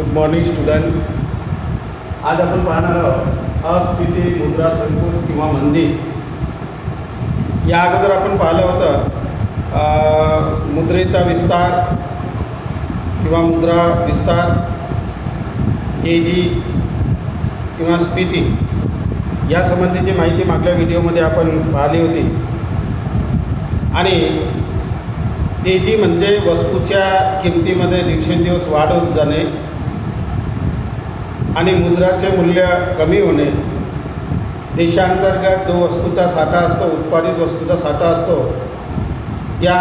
Good morning student. आज आपण पाहणार आहोत अस्फीती, मुद्रा संकोच किंवा मंदी. या अगोदर आपण पाहिलं होतं मुद्रेचा विस्तार किंवा मुद्रा विस्तार, तेजी किंवा स्फीती यासंबंधीची माहिती मागल्या व्हिडिओमध्ये आपण पाहिली होती. आणि तेजी म्हणजे वस्तूच्या किमतीमध्ये दिवसेंदिवस वाढ होत जाणे आणि मुद्राचे मूल्य कमी होणे. देशांतर्गत जो वस्तूचा साठा असतो, उत्पादित वस्तूचा साठा असतो, त्या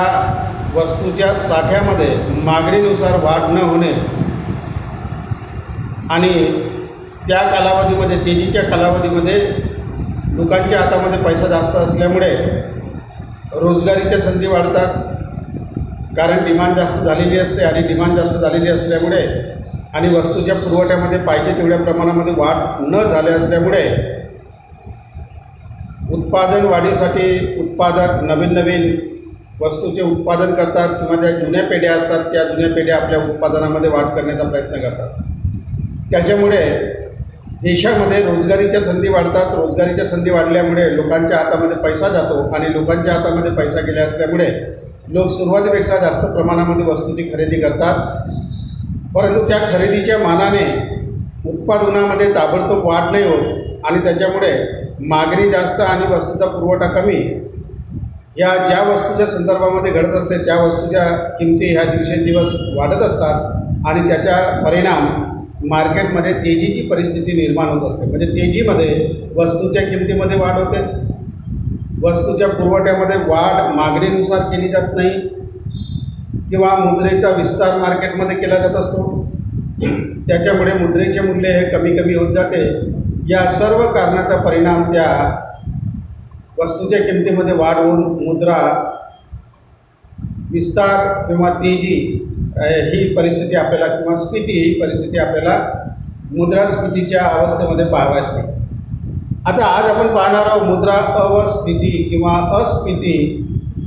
वस्तूच्या साठ्यामध्ये मागणीनुसार वाढ न होणे आणि त्या कालावधीमध्ये, तेजीच्या कालावधीमध्ये लोकांच्या हातामध्ये पैसा जास्त असल्यामुळे रोजगारीच्या संधी वाढतात. कारण डिमांड जास्त झालेली असते आणि डिमांड जास्त झालेली असल्यामुळे आणि वस्तूच्या पुरवठ्यामध्ये पाहिजे तेवढ्या प्रमाणामध्ये वाढ न झाले असल्यामुळे उत्पादन वाढीसाठी उत्पादक नवीन नवीन वस्तूचे उत्पादन करतात किंवा ज्या जुन्या पेढ्या असतात त्या जुन्या पेढ्या आपल्या उत्पादनामध्ये वाढ करण्याचा प्रयत्न करतात. त्याच्यामुळे देशामध्ये रोजगारीच्या संधी वाढतात. रोजगारीच्या संधी वाढल्यामुळे लोकांच्या हातामध्ये पैसा जातो आणि लोकांच्या हातामध्ये पैसा गेला असल्यामुळे लोक सुरुवातीपेक्षा जास्त प्रमाणामध्ये वस्तूची खरेदी करतात. परंतु त्या खरेदीच्या मानाने उत्पादनामध्ये ताबडतोब वाढ नाही होत आणि त्याच्यामुळे मागणी जास्त आणि वस्तूचा पुरवठा कमी या ज्या वस्तूच्या संदर्भामध्ये घडत असते त्या वस्तूच्या किमती ह्या दिवसेंदिवस वाढत असतात आणि त्याचा परिणाम मार्केटमध्ये तेजीची परिस्थिती निर्माण होत असते. म्हणजे तेजीमध्ये वस्तूच्या किमतीमध्ये वाढ होते, वस्तूच्या पुरवठ्यामध्ये वाढ मागणीनुसार केली जात नाही किंवा मुद्रेचा विस्तार मार्केटमध्ये केला जात असतो. त्याच्यामुळे मुद्रेचे मूल्य हे कमी कमी होत जाते. या सर्व कारणाचा परिणाम त्या वस्तूच्या किमतीमध्ये वाढ होऊन मुद्रा विस्तार किंवा तेजी ही परिस्थिती आपल्याला किंवा स्फीती ही परिस्थिती आपल्याला मुद्रास्फीतीच्या अवस्थेमध्ये पाहावयास मिळते. आता आज आपण पाहणार आहोत मुद्रा अस्फीती किंवा अस्फीती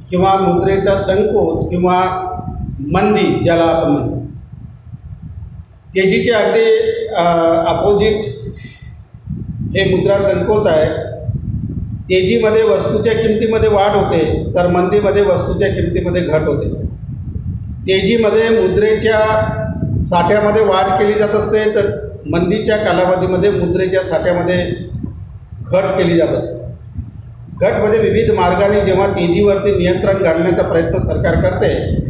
किंवा मुद्रेचा संकोच किंवा मंदी ज्याला आपण म्हणतो. तेजीचे अगदी अपोजिट हे मुद्रा संकोच आहे. तेजीमध्ये वस्तूच्या किमतीमध्ये वाढ होते तर मंदीमध्ये वस्तूच्या किमतीमध्ये घट होते. तेजीमध्ये मुद्रेच्या साठ्यामध्ये वाढ केली जात असते तर मंदीच्या कालावधीमध्ये मुद्रेच्या साठ्यामध्ये घट केली जात असते. घट म्हणजे विविध मार्गाने जेव्हा तेजीवरती नियंत्रण घालण्याचा प्रयत्न सरकार करते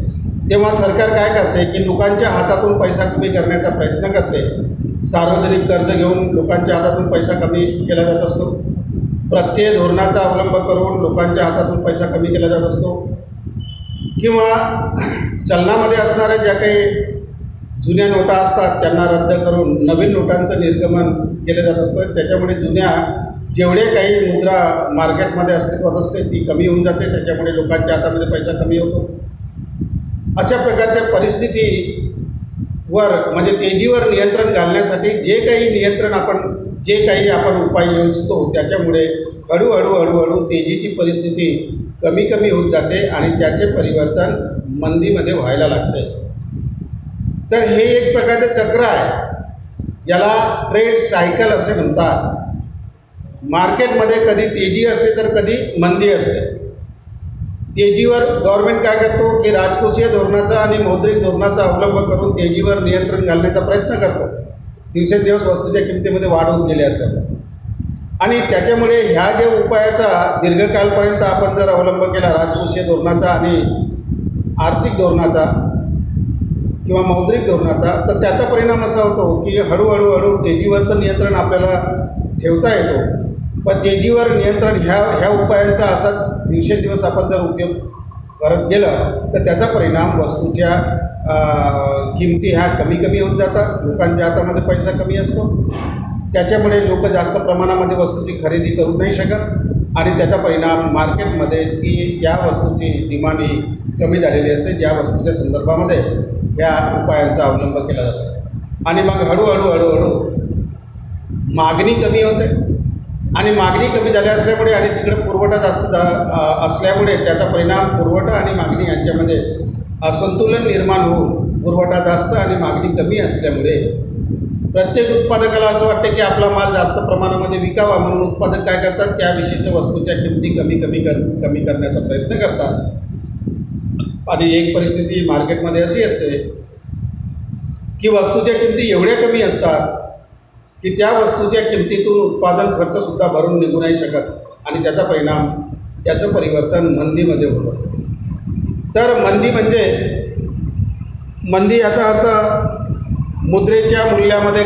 तेव्हा सरकार काय करते की लोकांच्या हातातून पैसा कमी करण्याचा प्रयत्न करते. सार्वजनिक कर्ज घेऊन लोकांच्या हातातून पैसा कमी केला जात असतो. प्रत्यय धोरणाचा अवलंब करून लोकांच्या हातातून पैसा कमी केला जात असतो. किंवा चलनामध्ये असणाऱ्या ज्या काही जुन्या नोटा असतात त्यांना रद्द करून नवीन नोटांचं निर्गमन केलं जात असतं. त्याच्यामुळे जुन्या जेवढे काही मुद्रा मार्केटमध्ये अस्तित्वात असते ती कमी होऊन जाते. त्याच्यामुळे लोकांच्या हातामध्ये पैसा कमी होतो. अशा प्रकारच्या परिस्थितीवर म्हणजे तेजीवर नियंत्रण घालण्यासाठी जे काही आपण उपाय योजतो त्याच्यामुळे हळूहळू तेजीची परिस्थिती कमी कमी होत जाते आणि त्याचे परिवर्तन मंदीमध्ये व्हायला लागते. तर हे एक प्रकारचे चक्र आहे, याला ट्रेड सायकल असे म्हणतात. मार्केटमध्ये कधी तेजी असते तर कधी मंदी असते. तेजीवर गव्हर्नमेंट काय करतो की राजकोषीय धोरणाचा आणि मौद्रिक धोरणाचा अवलंब करून तेजीवर नियंत्रण घालण्याचा प्रयत्न करतो. दिवसेंदिवस वस्तूच्या किमतीमध्ये वाढ होत गेली असल्यामुळे आणि त्याच्यामुळे ह्या ज्या उपायाचा दीर्घकाळपर्यंत आपण जर अवलंब केला राजकोषीय धोरणाचा आणि आर्थिक धोरणाचा किंवा मौद्रिक धोरणाचा तर त्याचा परिणाम असा होतो की हळूहळू तेजीवर तर नियंत्रण आपल्याला ठेवता येतो, पण तेजीवर नियंत्रण ह्या उपायांचा असा दिवसेंदिवस आपण जर उपयोग करत गेलं तर त्याचा परिणाम वस्तूच्या किमती ह्या कमी कमी होत जातात. लोकांच्या हातामध्ये पैसा कमी असतो. त्याच्यामुळे लोक जास्त प्रमाणामध्ये वस्तूची खरेदी करू नाही शकत आणि त्याचा परिणाम मार्केटमध्ये त्या वस्तूची डिमांड ही कमी झालेली असते ज्या वस्तूच्या संदर्भामध्ये या उपायांचा अवलंब केला जात असतो. आणि मग हळूहळू मागणी कमी होते आणि मागणी कमी झाली असल्यामुळे आणि तिकडे पुरवठा जास्त असल्यामुळे त्याचा परिणाम पुरवठा आणि मागणी यांच्यामध्ये असंतुलन निर्माण होऊन पुरवठा जास्त आणि मागणी कमी असल्यामुळे प्रत्येक उत्पादकाला असं वाटतं की आपला माल जास्त प्रमाणामध्ये विकावा, म्हणून उत्पादक काय करतात, त्या विशिष्ट वस्तूच्या किमती कमी करण्याचा प्रयत्न करतात। आणि एक परिस्थिती मार्केटमध्ये अशी असते की वस्तूच्या किमती एवढ्या कमी असतात की त्या वस्तूच्या किमतीतून उत्पादन खर्चसुद्धा भरून निघू नाही शकत आणि त्याचा परिणाम, त्याचं परिवर्तन मंदीमध्ये होत असतं। तर मंदी म्हणजे, मंदी याचा अर्थ मुद्रेच्या मूल्यामध्ये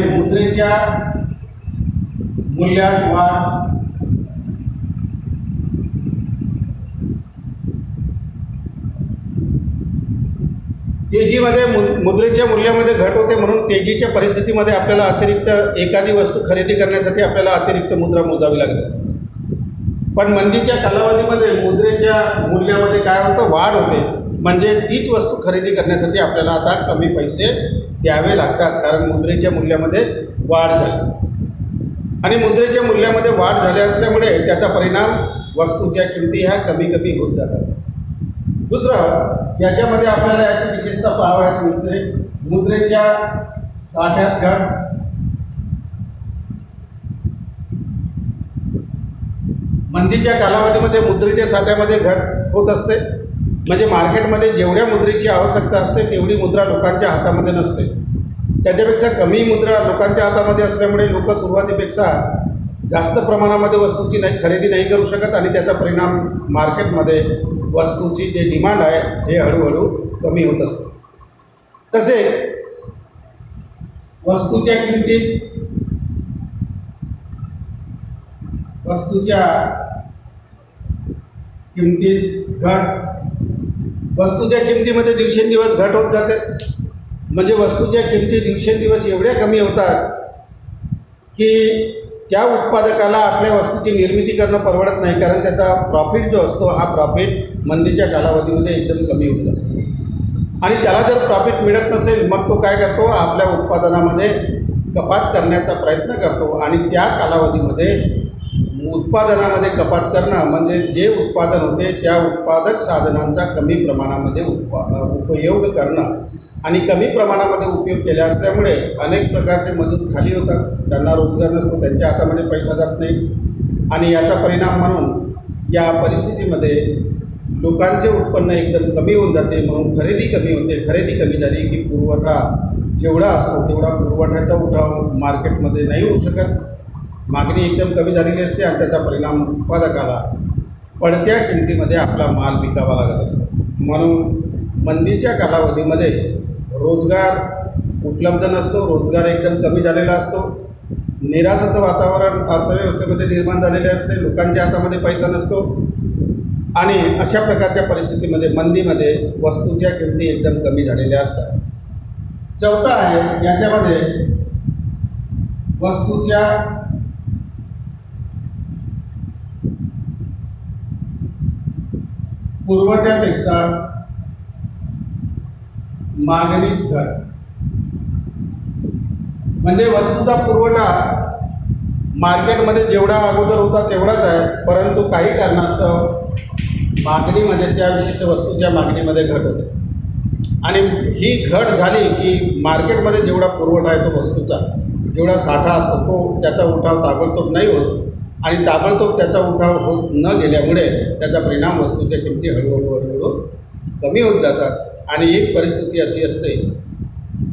मुद्रेच्या मूल्यात वाढ, तेजीमध्ये मुद्रेच्या मूल्यामध्ये घट होते, म्हणून तेजीच्या परिस्थितीमध्ये आपल्याला अतिरिक्त एखादी वस्तू खरेदी करण्यासाठी आपल्याला अतिरिक्त मुद्रा मोजावी लागत असते। पण मंदीच्या कालावधीमध्ये मुद्रेच्या मूल्यामध्ये काय होतं, वाढ होते, म्हणजे तीच वस्तू खरेदी करण्यासाठी आपल्याला आता कमी पैसे द्यावे लागतात, कारण मुद्रेच्या मूल्यामध्ये वाढ झाली। आणि मुद्रेच्या मूल्यामध्ये वाढ झाली असल्यामुळे त्याचा परिणाम वस्तूच्या किमती ह्या कमी होत जातात। दुसरं, याच्यामध्ये आपल्याला याची विशेषता पाहावयास मिळते, मुद्रेच्या साठ्यात घट, मंदीच्या कालावधीमध्ये मुद्रेच्या साठ्यामध्ये घट होत असते, म्हणजे मार्केटमध्ये जेवढ्या मुद्रेची आवश्यकता असते तेवढी मुद्रा लोकांच्या हातामध्ये नसते, त्याच्यापेक्षा कमी मुद्रा लोकांच्या हातामध्ये असल्यामुळे लोक सुरुवातीपेक्षा जास्त प्रमाणामध्ये वस्तूची खरेदी नाही करू शकत आणि त्याचा परिणाम मार्केटमध्ये वस्तूची जे डिमांड आहे हे हळूहळू कमी होत असते। तसे वस्तूच्या किमतीत घट, वस्तूच्या किमतीमध्ये दिवसेंदिवस घट होत जाते, म्हणजे वस्तूच्या किमती दिवसेंदिवस एवढ्या कमी होतात की त्या उत्पादकाला आपल्या वस्तूची निर्मिती करणं परवडत नाही, कारण त्याचा प्रॉफिट जो असतो हा प्रॉफिट मंदीच्या कालावधीमध्ये एकदम कमी होऊन जातो। आणि त्याला जर प्रॉफिट मिळत नसेल मग तो काय करतो, आपल्या उत्पादनामध्ये कपात करण्याचा प्रयत्न करतो आणि त्या कालावधीमध्ये उत्पादनामध्ये कपात करणं म्हणजे जे उत्पादन होते त्या उत्पादक साधनांचा कमी प्रमाणामध्ये उपयोग करणं, आणि कमी प्रमाणामध्ये उपयोग केला असल्यामुळे अनेक प्रकारचे मजूर खाली होतात, त्यांना रोजगार नसतो, त्यांच्या हातामध्ये पैसा जात नाही आणि याचा परिणाम म्हणून या परिस्थितीमध्ये लोकांचे उत्पन्न एकदम कमी होऊन जाते, म्हणून खरेदी कमी होते। खरेदी कमी झाली की पुरवठा जेवढा असतो तेवढा पुरवठ्याचा उठाव मार्केटमध्ये नाही होऊ शकत, मागणी एकदम कमी झालेली असते आणि त्याचा परिणाम उत्पादकाला पडत्या किमतीमध्ये आपला माल विकावा लागत असतो। म्हणून मंदीच्या कालावधीमध्ये रोजगार उपलब्ध नसतो, रोजगार एकदम कमी झालेला असतो, निराशाचं वातावरण अर्थव्यवस्थेमध्ये निर्माण झालेले असते, लोकांच्या हातामध्ये पैसा नसतो आणि अशा प्रकारच्या परिस्थितीमध्ये मंदीमध्ये वस्तूच्या किमती एकदम कमी झालेल्या असतात। चौथा आहे, याच्यामध्ये वस्तूच्या पुरवठ्यापेक्षा मागणीत घट, म्हणजे वस्तूचा पुरवठा मार्केटमध्ये जेवढा अगोदर होता तेवढाच आहे, परंतु काही कारणास्तव मागणीमध्ये त्या विशिष्ट वस्तूच्या मागणीमध्ये घट होते आणि ही घट झाली की मार्केटमध्ये जेवढा पुरवठा आहे तो वस्तूचा जेवढा साठा असतो तो त्याचा उठाव ताबडतोब नाही होत आणि ताबडतोब त्याचा उठाव होत न गेल्यामुळे त्याचा परिणाम वस्तूच्या किमती हळूहळू कमी होत जातात। आणि एक परिस्थिती अशी असते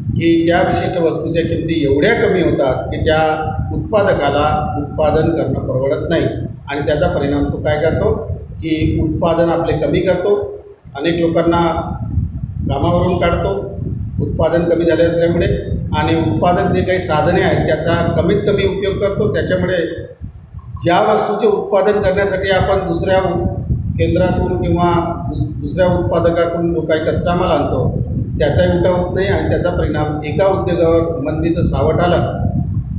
की त्या विशिष्ट वस्तूच्या किमती एवढ्या कमी होतात की त्या उत्पादकाला उत्पादन करणं परवडत नाही आणि त्याचा परिणाम तो काय करतो की उत्पादन आपले कमी करतो, अनेक लोकांना कामावरून काढतो उत्पादन कमी झाले असल्यामुळे, आणि उत्पादक जे काही साधने आहेत त्याचा कमीत कमी उपयोग करतो। त्याच्यामुळे ज्या वस्तूचे उत्पादन करण्यासाठी आपण दुसऱ्या केंद्रातून किंवा दुसऱ्या उत्पादकातून जो काही कच्चा माल आणतो त्याचाही उठाव होत नाही आणि त्याचा परिणाम एका उद्योगावर मंदीचं सावट आलं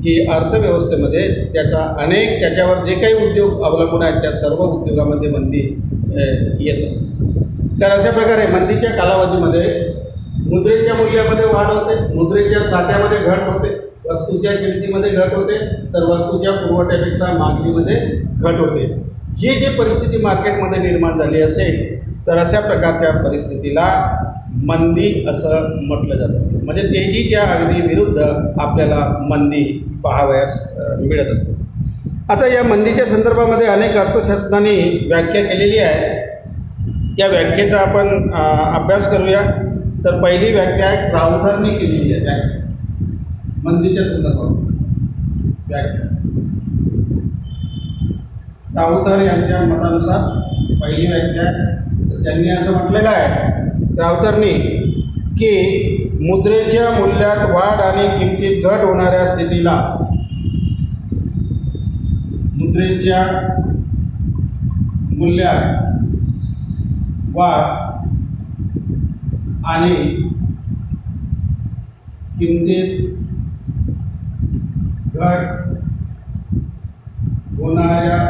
की अर्थव्यवस्थेमध्ये त्याच्यावर जे काही उद्योग अवलंबून आहेत त्या सर्व उद्योगामध्ये मंदी येत असते। तर अशा प्रकारे मंदीच्या कालावधीमध्ये मुद्रेच्या मूल्यामध्ये वाढ होते, मुद्रेच्या साठ्यामध्ये घट होते, वस्तूच्या किमतीमध्ये घट होते, तर वस्तूच्या पुरवठ्यापेक्षा मागणीमध्ये घट होते। ही जी परिस्थिती मार्केटमध्ये निर्माण झाली असेल तर अशा प्रकारच्या परिस्थितीला मंदी असं म्हटलं जात असतं. म्हणजे तेजीच्या अगदी विरुद्ध आपल्याला मंदी पाहावयास मिळत असते. आता या मंदीच्या संदर्भामध्ये अनेक अर्थशास्त्रांनी व्याख्या केलेली आहे. त्या व्याख्येचा आपण अभ्यास करूया. तर पहिली व्याख्या आहे क्राउथरनी केलेली आहे. व्याख्या मंदीच्या संदर्भात व्याख्या क्राउथर यांच्या मतानुसार पहिली व्याख्या त्यांनी असं म्हटलेलं आहे क्राउथरनी की मुद्रेच्या मूल्यात वाढ आणि किमतीत घट होणाऱ्या स्थितीला मुद्रेच्या मूल्यात वाढ आणि किमतीत घट होणाऱ्या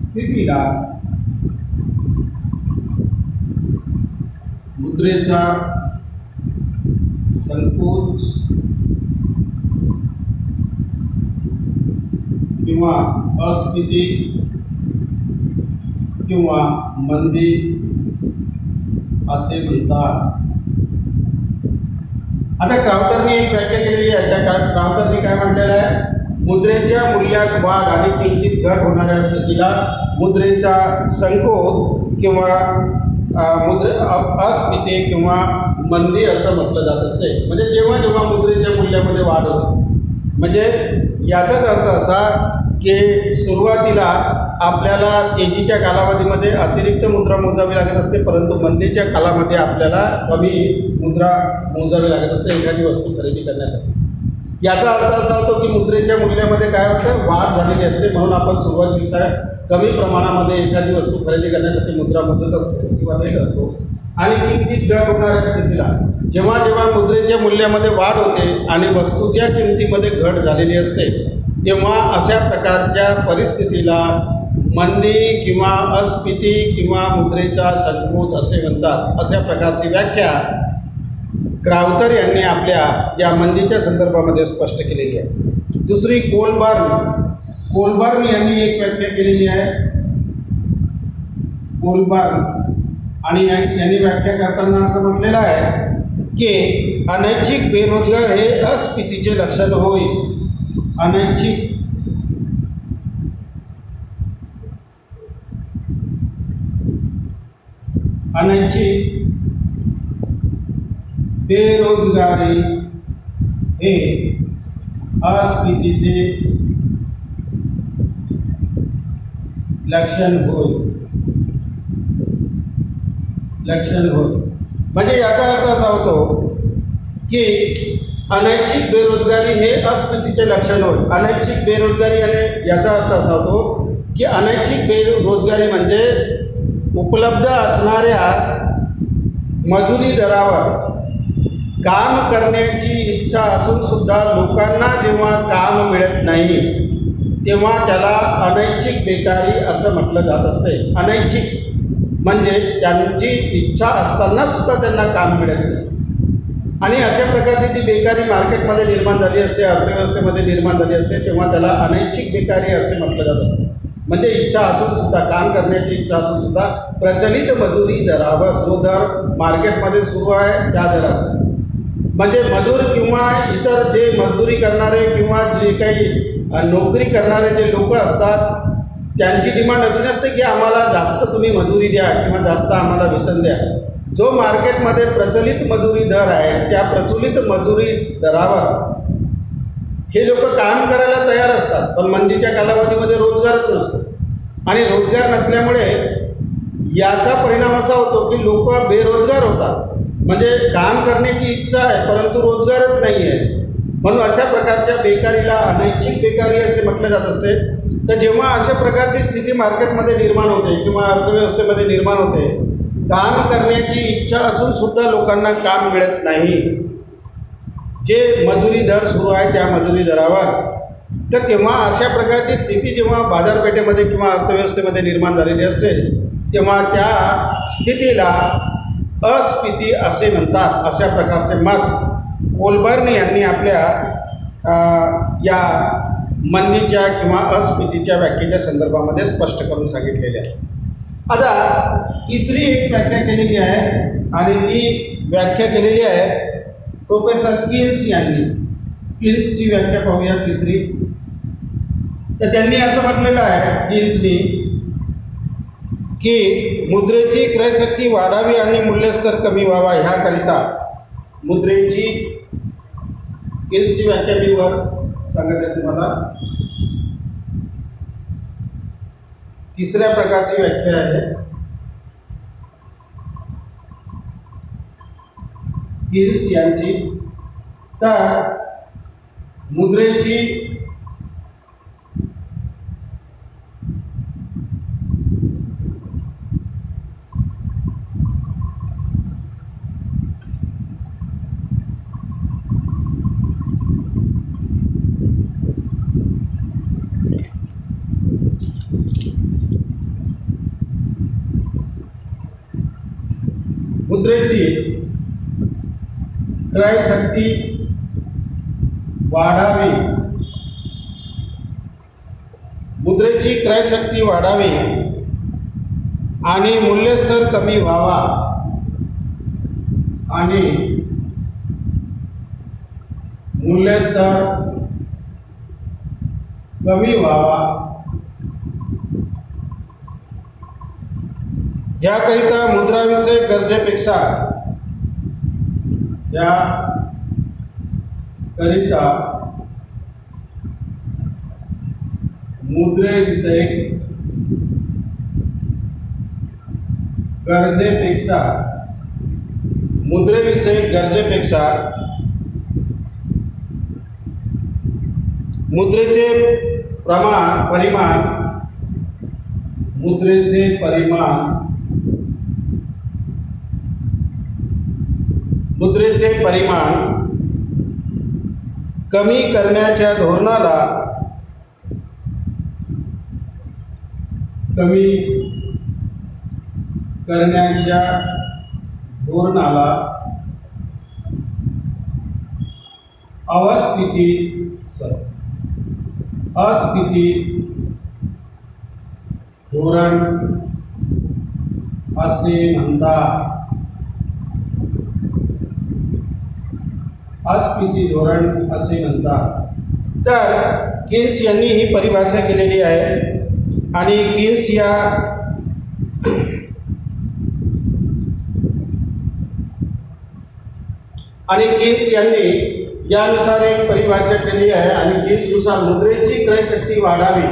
स्थितीला मुद्रेचा संकोच किंवा अस्थिती किंवा मंदी असे म्हणतात. आता क्राउथरनी एक व्याख्या केलेली आहे. त्या क्राउथरनी काय म्हटलेलं आहे? मुद्रेच्या मूल्यात वाढ आणि किमतीत घट होणाऱ्या स्थितीला मुद्रेचा संकोच किंवा अस्मिते किंवा मंदी असं म्हटलं जात असते. म्हणजे जेव्हा जेव्हा मुद्रेच्या मूल्यामध्ये वाढ होते, म्हणजे याचाच अर्थ असा की सुरुवातीला आपल्याला तेजीच्या कालावधीमध्ये अतिरिक्त मुद्रा मोजावी लागत असते, परंतु मंदीच्या कालामध्ये आपल्याला कमी मुद्रा मोजावी लागत असते एखादी वस्तू खरेदी करण्यासाठी. याचा अर्थ असा होतो की मुद्रेच्या मूल्यामध्ये काय होतं? वाढ झालेली असते. म्हणून आपण सुरुवातीला कमी प्रमाणामध्ये एखादी वस्तू खरेदी करण्यासाठी मुद्रा मोजत असतो किंवा देत असतो. आणि किमतीत घट होणाऱ्या स्थितीला जेव्हा जेव्हा मुद्रेच्या मूल्यामध्ये वाढ होते आणि वस्तूच्या किमतीमध्ये घट झालेली असते तेव्हा अशा प्रकारच्या परिस्थितीला मंदी किंवा अस्फीती किंवा मुद्रेचा संकोच असे म्हणतात. अशा प्रकारची व्याख्या क्राउथर यांनी आपल्या या मंदीच्या संदर्भामध्ये स्पष्ट केलेली आहे. दुसरी कोलबर्न यांनी एक व्याख्या केलेली आहे. कोलबर्न आणि यांनी व्याख्या करताना असं म्हटलेलं आहे की अनैच्छिक बेरोजगार हे अस्फीतीचे लक्षण होय. अनैच्छिक बेरोजगारी हे अस्फीतीचे लक्षण होय. म्हणजे याचा अर्थ असा होतो की अनैच्छिक बेरोजगारी हे अस्फीतीचे लक्षण होय. अनैच्छिक बेरोजगारी आणि याचा अर्थ असा होतो की अनैच्छिक बेरोजगारी म्हणजे उपलब्ध असणाऱ्या मजुरी दरावर काम करण्याची इच्छा असून सुद्धा लोकांना जेव्हा काम मिळत नाही तेव्हा त्याला अनैच्छिक बेकारी असं म्हटलं जात असते. अनैच्छिक म्हणजे त्यांची इच्छा असताना सुद्धा त्यांना काम मिळत नाही. आणि अशा प्रकारची जी बेकारी मार्केटमध्ये निर्माण झाली असते, अर्थव्यवस्थेमध्ये निर्माण झाली असते, तेव्हा त्याला अनैच्छिक बेकारी असे म्हटलं जात असते. म्हणजे इच्छा असून सुद्धा, काम करण्याची इच्छा असून सुद्धा प्रचलित मजुरी दरावर जो दर मार्केटमध्ये सुरू आहे त्या दरावर, म्हणजे मजूर किंवा इतर जे मजदुरी करणारे किंवा जे काही नोकरी करणारे जे लोक असतात त्यांची डिमांड अशी नसते की आम्हाला जास्त तुम्ही मजुरी द्या किंवा जास्त आम्हाला वेतन द्या. जो मार्केटमध्ये प्रचलित मजुरी दर आहे त्या प्रचलित मजुरी दरावर हे लोक काम करायला तयार असतात. पण मंदीच्या कालावधीमध्ये रोजगारच नसतो आणि रोजगार नसल्यामुळे याचा परिणाम असा होतो की लोक बेरोजगार होतात. म्हणजे काम करण्याची इच्छा आहे परंतु रोजगारच नाही आहे. म्हणून अशा प्रकारच्या बेकारीला अनैच्छिक बेकारी असे म्हटले जात असते. तर जेव्हा अशा प्रकारची स्थिती मार्केटमध्ये निर्माण होते किंवा अर्थव्यवस्थेमध्ये निर्माण होते, काम करण्याची इच्छा असून सुद्धा लोकांना काम मिळत नाही, जे मजुरी दर सुरू आहे त्या मजुरी दरावर, तर तेव्हा अशा प्रकारची स्थिती जेव्हा बाजारपेठेमध्ये किंवा अर्थव्यवस्थेमध्ये निर्माण झालेली असते तेव्हा त्या स्थितीला अस्फीती असे म्हणतात. अशा प्रकारचे मत कोलबर्न यांनी आपल्या या मंदीच्या किंवा अस्फीतीच्या व्याख्येच्या संदर्भामध्ये स्पष्ट करून सांगितलेले आहे. आता तिसरी एक व्याख्या केलेली आहे आणि ती व्याख्या केलेली आहे प्रोफेसर किन्स यांनी. किन्सची व्याख्या पाहूया तिसरी. तर त्यांनी असं म्हटलेलं आहे किन्सनी की मुद्रेची क्रयशक्ती वाढावी आणि मूल्यस्तर कमी व्हावा ह्याकरिता मुद्रेची किन्सची व्याख्या मी वर सांगत आहे तुम्हाला. तिसऱ्या प्रकारची व्याख्या आहे किन्स यांची. तर मुद्रेची क्रयशक्ती वाढावी, मुद्रेची क्रयशक्ती वाढावी आणि मूल्यस्तर कमी व्हावा आणि मूल्यस्तर कमी व्हावा याकरिता मुद्राविषयक गरजेपेक्षा याकरिता मुद्रेविषयक गरजेपेक्षा मुद्रेचे परिमाण कमी करण्याच्या धोरणाला अस्फीती धोरण असे म्हणतात. तर किन्स यांनी ही परिभाषा केलेली आहे आणि किन्स यांनी यानुसार एक परिभाषा केली आहे आणि किन्सनुसार मुद्रेची क्रयशक्ती वाढावी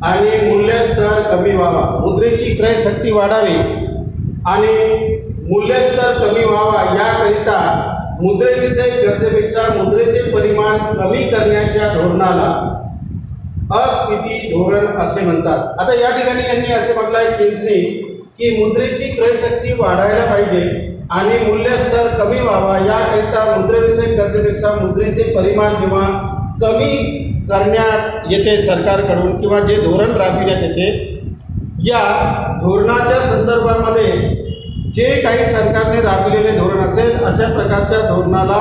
आणि मूल्यस्तर कमी व्हावा. मुद्रेची क्रयशक्ती वाढावी आणि मूल्यस्तर कमी व्हावा याकरिता मुद्रेविषयक गरजेपेक्षा मुद्रेचे परिमाण कमी करण्याच्या धोरणाला अस्फीती धोरण असे म्हणतात. आता या ठिकाणी यांनी असे म्हटलं आहे किन्सनी की मुद्रेची क्रयशक्ती वाढायला पाहिजे आणि मूल्यस्तर कमी व्हावा याकरिता मुद्रेविषयक गरजेपेक्षा मुद्रेचे परिमाण जेव्हा कमी करण्यात येते सरकारकडून किंवा जे धोरण राबविण्यात येते या धोरणाच्या संदर्भामध्ये जे काही सरकारने राबविलेले धोरण असेल अशा प्रकारच्या धोरणाला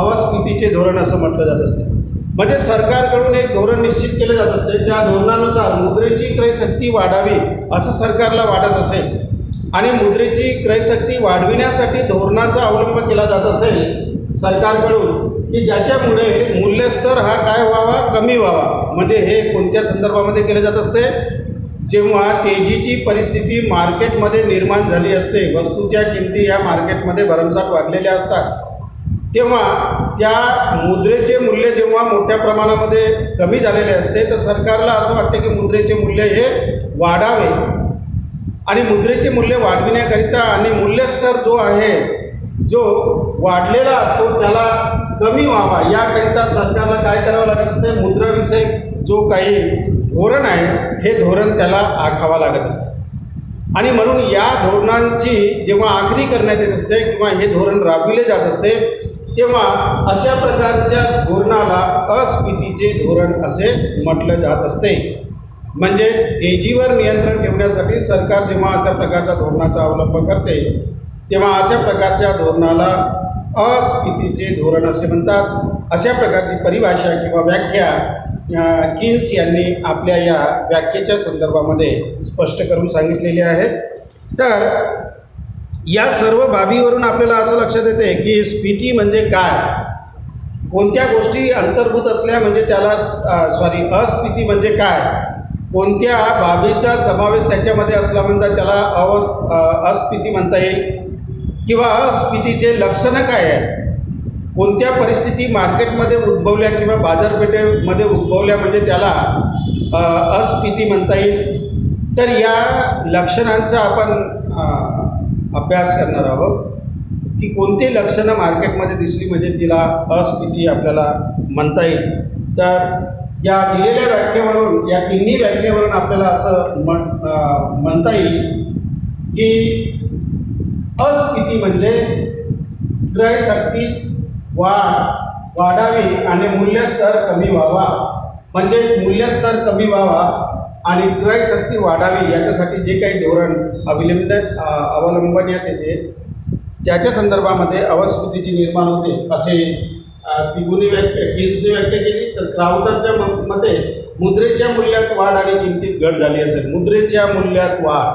अस्फीतीचे धोरण असं म्हटलं जात असते. म्हणजे सरकारकडून एक धोरण निश्चित केले जात असते, त्या धोरणानुसार मुद्रेची क्रयशक्ती वाढावी असं सरकारला वाटत असेल आणि मुद्रेची क्रयशक्ती वाढविण्यासाठी धोरणाचा अवलंब केला जात असेल सरकारकडून की ज्याच्यामुळे मूल्यस्तर हा काय व्हावा, कमी व्हावा. म्हणजे हे कोणत्या संदर्भामध्ये केले जात असते, जेव्हा तेजीची परिस्थिती मार्केटमध्ये निर्माण झाली असते, वस्तूच्या किमती या मार्केटमध्ये भरमसाठ वाढलेल्या असतात, तेव्हा त्या मुद्रेचे मूल्य जेव्हा मोठ्या प्रमाणामध्ये कमी झालेले असते तर सरकारला असं वाटते की मुद्रेचे मूल्य हे वाढावे आणि मुद्रेचे मूल्य वाढविण्याकरिता आणि मूल्यस्तर जो आहे जो वाढलेला असतो त्याला कमी व्हावा याकरिता सरकारला काय करावं लागत असते, मुद्राविषयक जो काही धोरण आहे हे धोरण त्याला आखावं लागत असते. आणि म्हणून या धोरणांची जेव्हा आखणी करण्यात येत असते किंवा हे धोरण राबविले जात असते तेव्हा अशा प्रकारच्या धोरणाला अस्फीतीचे धोरण असे म्हटलं जात असते. म्हणजे तेजीवर नियंत्रण ठेवण्यासाठी सरकार जेव्हा अशा प्रकारच्या धोरणाचा अवलंब करते तेव्हा अशा प्रकारच्या धोरणाला अस्फीतीचे धोरण असे म्हणतात. अशा प्रकारची परिभाषा किंवा व्याख्या किन्स यांनी आपल्या या व्याख्येच्या संदर्भामध्ये स्पष्ट करून सांगितलेले आहे. तर या सर्व बाबीवरून आपल्याला असं लक्षात येते की स्फीती म्हणजे काय, कोणत्या गोष्टी अंतर्भूत असल्या म्हणजे त्याला अस्फीती म्हणजे काय, कोणत्या बाबीचा समावेश त्याच्यामध्ये असला म्हणजे त्याला अस्फीती म्हणता येईल, किंवा अस्फीतीचे लक्षणं काय आहे, कोणत्या परिस्थिती मार्केटमध्ये उद्भवल्या किंवा बाजारपेठेमध्ये उद्भवल्या म्हणजे त्याला अस्फीती म्हणता येईल. तर या लक्षणांचा आपण अभ्यास करणार आहोत की कोणते लक्षणं मार्केटमध्ये दिसली म्हणजे तिला अस्फीती आपल्याला म्हणता येईल. तर या दिलेल्या व्याख्येवरून, या तिन्ही व्याख्येवरून आपल्याला असं म्हणता येईल की अस्फीती म्हणजे क्रयशक्ती वाढावी आणि मूल्यस्तर कमी व्हावा, म्हणजे मूल्यस्तर कमी व्हावा आणि क्रयशक्ती वाढावी याच्यासाठी जे काही धोरण अवलंबण्यात येते त्याच्या संदर्भामध्ये अस्फीतीची निर्माण होते असे किन्सने व्याख्या केली. तर क्राउथरच्या मते मुद्रेच्या मूल्यात वाढ आणि किमतीत घट झाली असेल. मुद्रेच्या मूल्यात वाढ,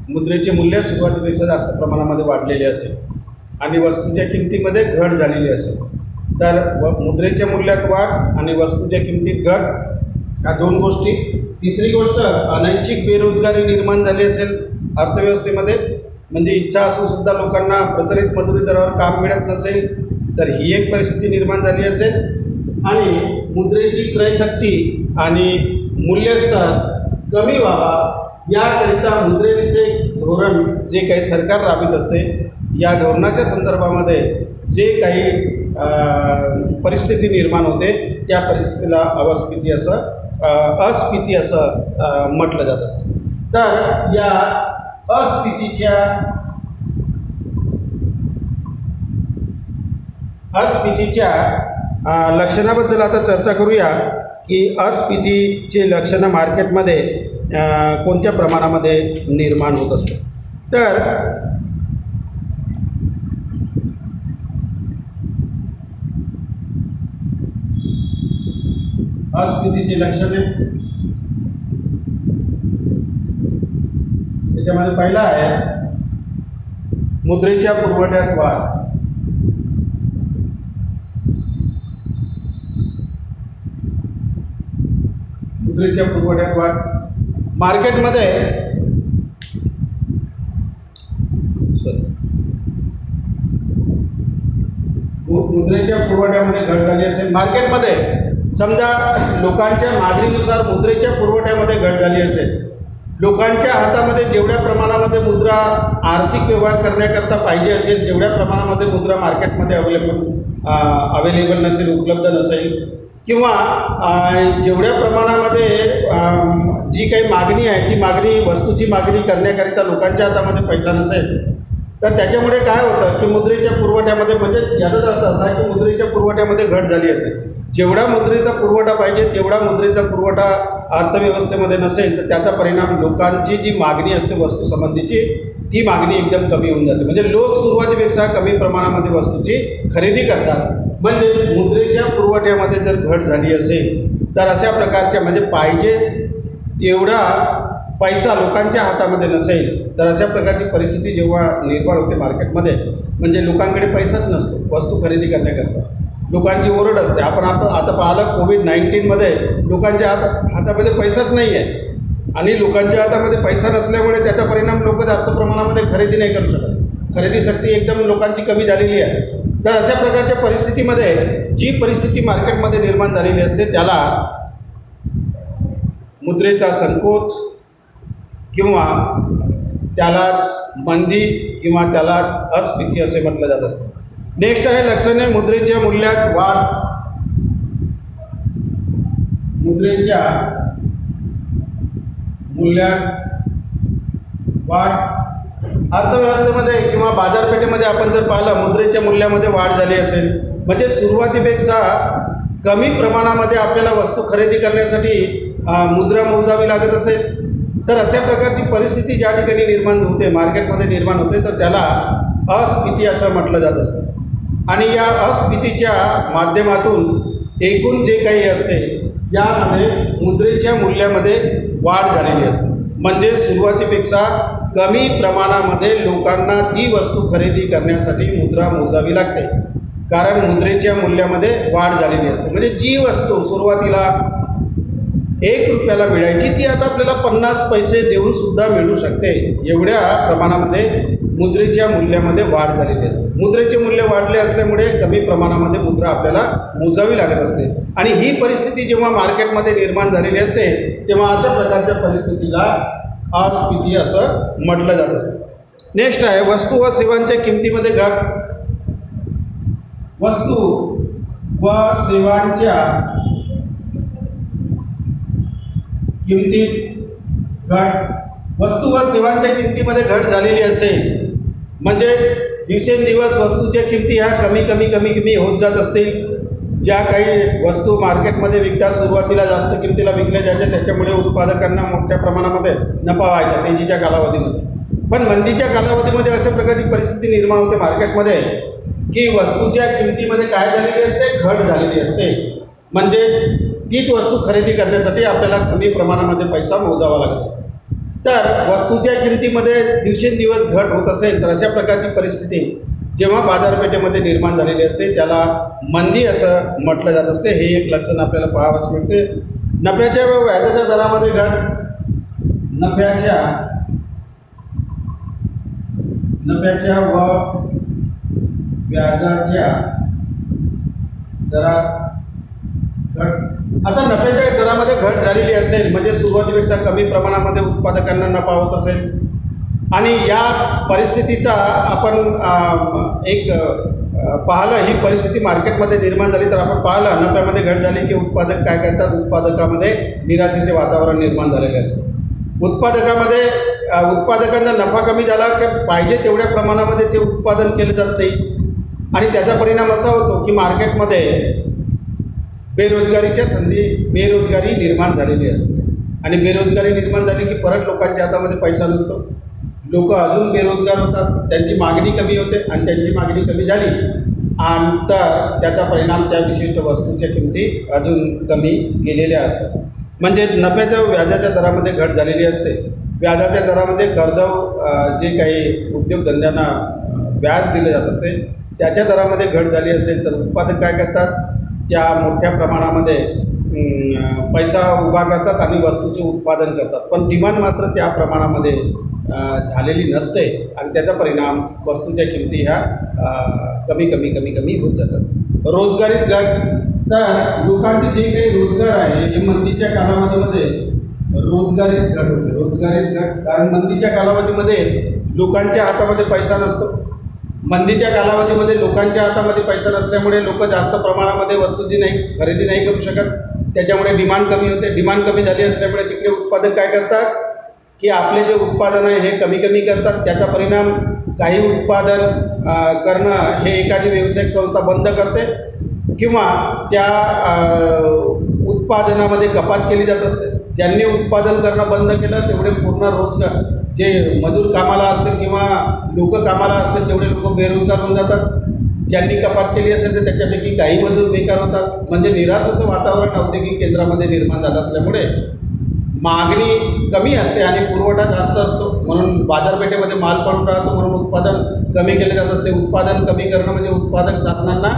मुद्रेचे मूल्य सुरुवातीपेक्षा जास्त प्रमाणामध्ये वाढलेले असेल आणि वस्तूच्या किमतीमध्ये घट झालेली असेल. तर मुद्रेच्या मूल्यात वाढ आणि वस्तूच्या किमतीत घट, या दोन गोष्टी. तिसरी गोष्ट, अनैच्छिक बेरोजगारी निर्माण झाली असेल अर्थव्यवस्थेमध्ये, म्हणजे इच्छा असूनसुद्धा लोकांना प्रचलित मजुरी दरावर काम मिळत नसेल तर ही एक परिस्थिती निर्माण झाली असेल. आणि मुद्रेची क्रयशक्ती आणि मूल्यस्तर कमी व्हावा याकरिता मुद्रेविषयक धोरण जे काही सरकार राबवित असते या धोरणाच्या संदर्भामध्ये जे काही परिस्थिती निर्माण होते त्या परिस्थितीला अस्फीती असं म्हटलं जात असतं. तर या अस्फीतीच्या लक्षणाबद्दल आता चर्चा करूया की अस्फीतीचे लक्षणं मार्केटमध्ये कोणत्या प्रमाणामध्ये निर्माण होत असते. तर अस्फीतीचे लक्षणे त्याच्यामध्ये पहिला आहे मुद्रेच्या पुरवठ्यात वाढ. मुद्रेच्या पुरवठ्यात वाढ मार्केटमध्ये मुद्रेच्या पुरवठ्यामध्ये घट झाली असेल. मार्केटमध्ये समजा लोकांच्या मागणीनुसार मुद्रेच्या पुरवठ्यामध्ये घट झाली असेल, लोकांच्या हातामध्ये जेवढ्या प्रमाणामध्ये मुद्रा आर्थिक व्यवहार करण्याकरता पाहिजे असेल जेवढ्या प्रमाणामध्ये मुद्रा मार्केटमध्ये अवेलेबल नसेल, उपलब्ध नसेल, किंवा जेवढ्या प्रमाणामध्ये जी काही मागणी आहे ती मागणी, वस्तूची मागणी करण्याकरिता लोकांच्या हातामध्ये पैसा नसेल तर त्याच्यामुळे काय होतं की मुद्रेच्या पुरवठ्यामध्ये, म्हणजे याचाच अर्थ असा आहे की मुद्रेच्या पुरवठ्यामध्ये घट झाली असेल. जेवढा मुद्रेचा पुरवठा पाहिजे तेवढा मुद्रेचा पुरवठा अर्थव्यवस्थेमध्ये नसेल तर त्याचा परिणाम लोकांची जी मागणी असते वस्तूसंबंधीची ती मागणी एकदम कमी होऊन जाते. म्हणजे लोक सुरुवातीपेक्षा कमी प्रमाणामध्ये वस्तूची खरेदी करतात. म्हणजे मुद्रेच्या पुरवठ्यामध्ये जर घट झाली असेल तर अशा प्रकारच्या, म्हणजे पाहिजे तेवढा पैसा लोकांच्या हातामध्ये नसेल तर अशा प्रकारची परिस्थिती जेव्हा निर्माण होते मार्केटमध्ये, म्हणजे लोकांकडे पैसाच नसतो वस्तू खरेदी करण्याकरता, लोकांची ओरड असते. आपण आता पाहिलं कोविड-19मध्ये लोकांच्या हातामध्ये पैसाच नाही आहे आणि लोकांच्या हातामध्ये पैसा नसल्यामुळे त्याचा परिणाम लोक जास्त प्रमाणामध्ये खरेदी नाही करू शकत. खरेदी शक्ती एकदम लोकांची कमी झालेली आहे. तर अशा प्रकारच्या परिस्थितीमध्ये जी परिस्थिती मार्केटमध्ये निर्माण झालेली असते त्याला मुद्रेचा संकोच किंवा त्यालाच मंदी किंवा त्यालाच अस्फीती असे म्हटलं जात असते. नेक्स्ट आहे लक्षणे मुद्रेच्या मूल्यात वाढ. मुद्रेच्या मूल्यात वाढ अर्थव्यवस्थेमध्ये किंवा बाजारपेठेमध्ये आपण जर पाहिलं मुद्रेच्या मूल्यामध्ये वाढ झाली असेल, म्हणजे सुरुवातीपेक्षा कमी प्रमाणामध्ये आपल्याला वस्तू खरेदी करण्यासाठी मुद्रा मोजावी लागत असेल तर अशा प्रकारची परिस्थिती ज्या ठिकाणी निर्माण होते, मार्केटमध्ये निर्माण होते, तर त्याला अस्फीती असं म्हटलं जात असतं. आणि या अस्फीतीच्या माध्यमातून एकूण जे काही असते यामध्ये मुद्रेच्या मूल्यामध्ये वाढ झालेली असते. म्हणजे सुरुवातीपेक्षा कमी प्रमाणामध्ये लोकांना ती वस्तू खरेदी करण्यासाठी मुद्रा मोजावी लागते, कारण मुद्रेच्या मूल्यामध्ये वाढ झालेली असते. म्हणजे जी वस्तू सुरुवातीला 1 रुपयाला मिळायची ती आता आपल्याला 50 पैसे देऊन सुद्धा मिळू शकते. एवढ्या प्रमाणामध्ये मुद्रेच्या मूल्यामध्ये वाढ झालेली असते. मुद्रेचे मूल्य वाढले असल्यामुळे कमी प्रमाणामध्ये मुद्रा आपल्याला मोजावी लागत असते. आणि ही परिस्थिती जेव्हा मार्केटमध्ये निर्माण झालेली असते तेव्हा अशा प्रकारच्या परिस्थितीला अस्फीती असं म्हटलं जात असते. नेक्स्ट आहे वस्तू व सेवांच्या किमतीमध्ये घट. वस्तू व सेवांच्या किमतीत घट. वस्तू व सेवांच्या किमतीमध्ये घट झालेली असेल म्हणजे दिवसेंदिवस वस्तूच्या किमती ह्या कमी होत जात असतील. ज्या काही वस्तू मार्केटमध्ये विकतात सुरुवातीला जास्त किमतीला विकल्या जायच्या, त्याच्यामुळे उत्पादकांना मोठ्या प्रमाणामध्ये नफा व्हायचा तेजीच्या कालावधीमध्ये. पण मंदीच्या कालावधीमध्ये अशा प्रकारची परिस्थिती निर्माण होते मार्केटमध्ये की वस्तूच्या किमतीमध्ये काय झालेली असते, घट झालेली असते. म्हणजे तीच वस्तू खरेदी करण्यासाठी आपल्याला कमी प्रमाणामध्ये पैसा मोजावा लागत असतो. तर वस्तूच्या किमतीमध्ये दिवसेंदिवस घट होत असेल तर अशा प्रकारची परिस्थिती जेव्हा बाजारपेठेमध्ये निर्माण झालेली असते त्याला मंदी असं म्हटलं जात असते. हे एक लक्षण आपल्याला पाहावयास मिळते. नफ्याच्या व व्याजाच्या दरामध्ये घट. नफ्याच्या व व्याजाच्या दरात घट. आता नफ्याच्या दरामध्ये घट झालेली असेल म्हणजे सुरुवातीपेक्षा कमी प्रमाणामध्ये उत्पादकांना नफा होत असेल आणि या परिस्थितीचा आपण पाहिलं, ही परिस्थिती मार्केटमध्ये निर्माण झाली तर आपण पाहिलं नफ्यामध्ये घट झाली की उत्पादक काय करतात, उत्पादकामध्ये निराशेचे वातावरण निर्माण झालेले असते. उत्पादकांना नफा कमी झाला की पाहिजे तेवढ्या प्रमाणामध्ये ते उत्पादन केलं जात नाही आणि त्याचा परिणाम असा होतो की मार्केटमध्ये बेरोजगारी निर्माण झालेली असते. आणि बेरोजगारी निर्माण झाली की परत लोकांच्या हातामध्ये पैसा नसतो, लोक अजून बेरोजगार होतात, त्यांची मागणी कमी होते आणि त्यांची मागणी कमी झाली आणि तर त्याचा परिणाम त्या विशिष्ट वस्तूच्या किमती अजून कमी गेलेल्या असतात. म्हणजे नफ्याच्या व्याजाच्या दरामध्ये घट झालेली असते. व्याजाच्या दरामध्ये कर्जाऊ जे काही उद्योगधंद्यांना व्याज दिले जात असते त्याच्या दरामध्ये घट झाली असेल तर उत्पादक काय करतात, त्या मोठ्या प्रमाणामध्ये पैसा उभा करतात आणि वस्तूचे उत्पादन करतात. पण डिमांड मात्र त्या प्रमाणामध्ये झालेली नसते आणि त्याचा परिणाम वस्तूच्या किमती ह्या कमी होत जातात. रोजगारीत घट. तर लोकांचे जे काही रोजगार आहे हे मंदीच्या कालावधीमध्ये रोजगारीत घट होते. कारण मंदीच्या कालावधीमध्ये लोकांच्या हातामध्ये पैसा नसतो. मंदीच्या कालावधीमध्ये लोकांच्या हातामध्ये पैसा नसल्यामुळे लोक जास्त प्रमाणामध्ये वस्तूची खरेदी नाही करू शकत, त्याच्यामुळे डिमांड कमी होते. डिमांड कमी झाली असल्यामुळे तिकडे उत्पादक काय करतात की आपले जे उत्पादन आहे हे कमी करतात. त्याचा परिणाम काही उत्पादन करणं हे एखादी व्यावसायिक संस्था बंद करते किंवा त्या उत्पादनामध्ये कपात केली जात असते. ज्यांनी उत्पादन करणं बंद केलं तेवढे पूर्ण रोजगार जे मजूर कामाला असतील किंवा लोक कामाला असतील तेवढे लोक बेरोजगार होऊन जातात. ज्यांनी कपात केली असेल तर त्याच्यापैकी काही मजूर बेकार होतात. म्हणजे निराशेचं वातावरण औद्योगिक केंद्रामध्ये निर्माण झालं असल्यामुळे मागणी कमी असते आणि पुरवठा जास्त असतो, म्हणून बाजारपेठेमध्ये माल पडून राहतो, म्हणून उत्पादन कमी केले जात असते. उत्पादन कमी करणं म्हणजे उत्पादक साधनांना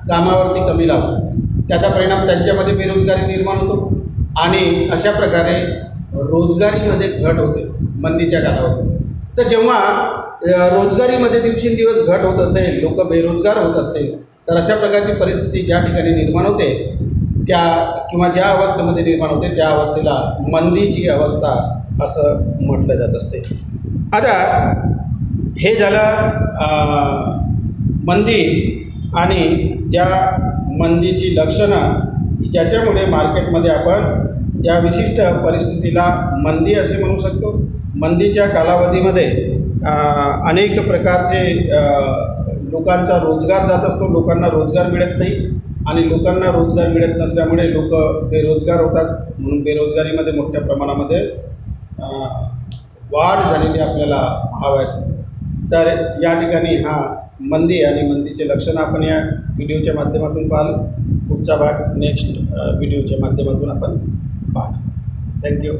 कामावरती कमी लावणं, त्याचा परिणाम त्यांच्यामध्ये बेरोजगारी निर्माण होतो आणि अशा प्रकारे रोजगारीमध्ये घट होते मंदीच्या कालावधीत. तर जेव्हा रोजगारीमध्ये दिवसेंदिवस घट होत असेल, लोक बेरोजगार होत असतील तर अशा प्रकारची परिस्थिती ज्या ठिकाणी निर्माण होते किंवा ज्या अवस्थेमध्ये निर्माण होते त्या अवस्थेला मंदीची अवस्था असं म्हटलं जात असते. आता हे झालं मंदी आणि त्या मंदीची लक्षणं की ज्याच्यामुळे मार्केटमध्ये आपण या विशिष्ट परिस्थितीला मंदी असे म्हणू शकतो. मंदीच्या कालावधीमध्ये अनेक प्रकारचे लोकांचा रोजगार जात असतो, लोकांना रोजगार मिळत नाही आणि लोकांना रोजगार मिळत नसल्यामुळे लोक बेरोजगार होतात, म्हणून बेरोजगारीमध्ये मोठ्या प्रमाणामध्ये वाढ झालेली आपल्याला पाहावयास मिळते. तर या ठिकाणी हा मंदी आणि मंदीचे लक्षणं आपण या व्हिडिओच्या माध्यमातून पाहाल. पुढचा भाग नेक्स्ट व्हिडिओच्या माध्यमातून आपण पाहू. थँक्यू.